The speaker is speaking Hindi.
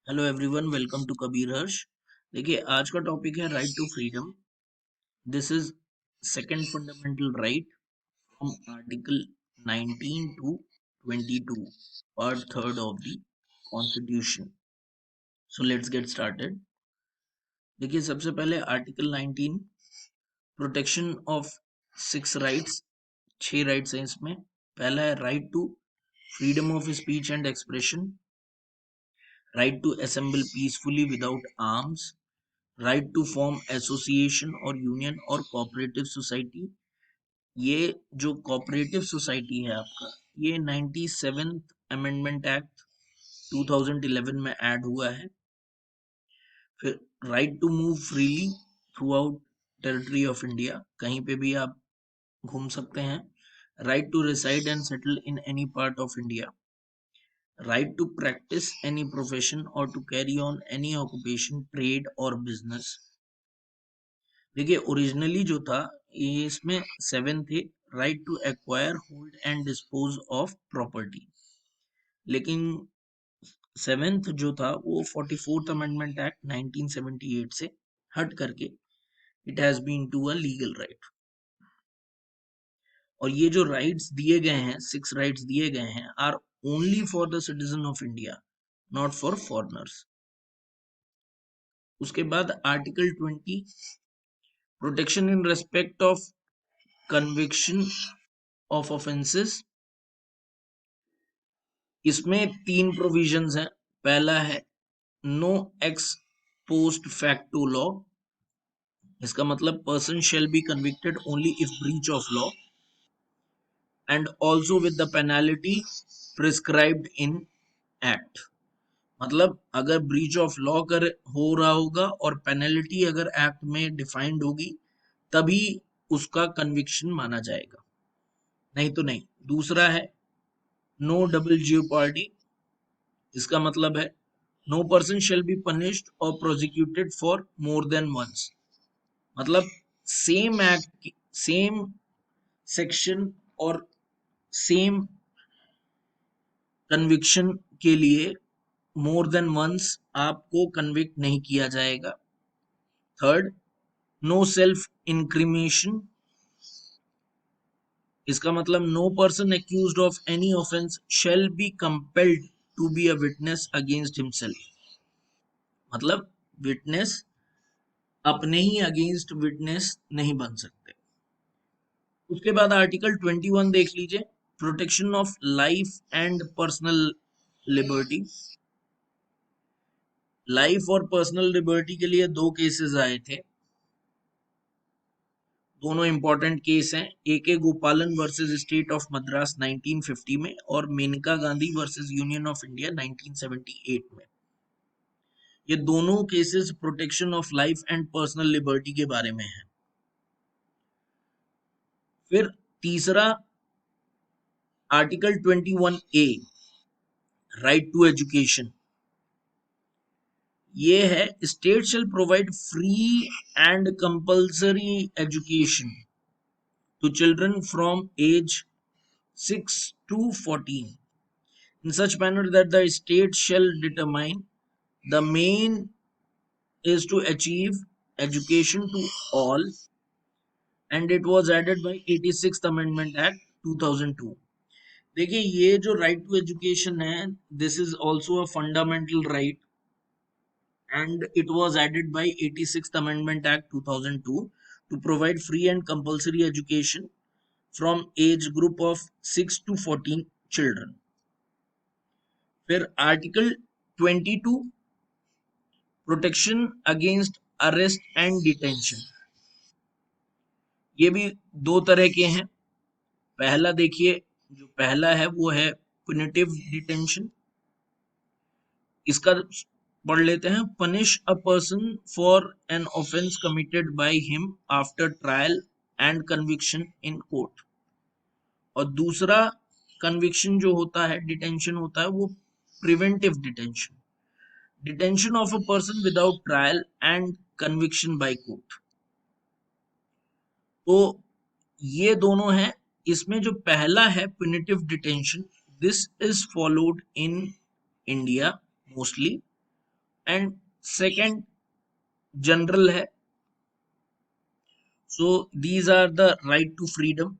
Hello everyone, welcome to Kabir Harsh. देखिए, आज का टॉपिक है right to freedom. This is second fundamental right from article 19 to 22, part third of the constitution. So let's get started. देखिए, सबसे पहले article 19, protection of six rights. 6 rights हैं इसमें। पहला है right to freedom of speech and expression, right to assemble peacefully without arms, right to form association और यूनियन और कोऑपरेटिव सोसाइटी। ये जो कोऑपरेटिव सोसाइटी है आपका, ये 97th अमेंडमेंट एक्ट 2011 में ऐड हुआ है। फिर right to move freely throughout territory of India, कहीं पे भी आप घूम सकते हैं। Right to reside and settle in any part of India, right to practise any profession और to carry on any occupation, trade और बिजनेस। देखिए, ओरिजिनली जो था ये इसमें 7 थे, right to acquire, hold and dispose of property. लेकिन 7th जो था वो 44th अमेंडमेंट एक्ट 1978 से हट करके it has been to a legal right. और ये जो राइट्स दिए गए हैं, 6 राइट्स दिए गए हैं, are only for the citizen of India, not for foreigners. उसके बाद article 20, protection in respect of conviction of offences. इसमें 3 प्रोविजंस हैं। पहला है no ex post facto law. इसका मतलब person shall be convicted only if breach of law and also with the penalty prescribed in act. मतलब अगर ब्रीच ऑफ लॉ कर हो रहा होगा और पेनल्टी अगर एक्ट में डिफाइंड होगी, तभी उसका कन्विक्शन माना जाएगा, नहीं तो नहीं। दूसरा है नो डबल जेओपार्डी। इसका मतलब है no person shall be punished और prosecuted for more than once. मतलब सेम एक्ट, सेम सेक्शन और सेम कन्विक्शन के लिए मोर देन वंस आपको कन्विक्ट नहीं किया जाएगा। Third, no self incrimination. इसका मतलब no person accused of any offence shall be compelled to be a witness against himself. मतलब विटनेस अपने ही अगेंस्ट विटनेस नहीं बन सकते। उसके बाद आर्टिकल 21 देख लीजिए, protection of life and personal liberty. Life और पर्सनल लिबर्टी के लिए 2 केसेस आए थे, दोनों इंपॉर्टेंट केस हैं। एक है गोपालन वर्सेस स्टेट ऑफ मद्रास 1950 में, और Menka Gandhi versus Union of India 1978 में। ये दोनों cases protection of life and personal liberty के बारे में है। फिर तीसरा article 21A, right to education. ये है state shall provide free and compulsory education to children from age 6 to 14 in such manner that the state shall determine the main is to achieve education to all, and it was added by 86th amendment act 2002। देखिए, ये जो राइट टू एजुकेशन है, this is also a fundamental right, and it was added by 86th amendment act 2002 to provide free and compulsory education from age group of 6 to 14 children। फिर article 22, protection against arrest and detention. ये भी 2 तरह के हैं। पहला देखिए, जो पहला है वो है पुनिटिव डिटेंशन। इसका पढ़ लेते हैं, punish a person for an offence committed by him after trial and conviction in court. और दूसरा कन्विक्शन जो होता है, डिटेंशन होता है, वो preventive detention, detention of a person without trial and conviction by court. तो ये दोनों हैं। इसमें जो पहला है punitive detention, this is followed in India mostly, and second general है. So these are the right to freedom.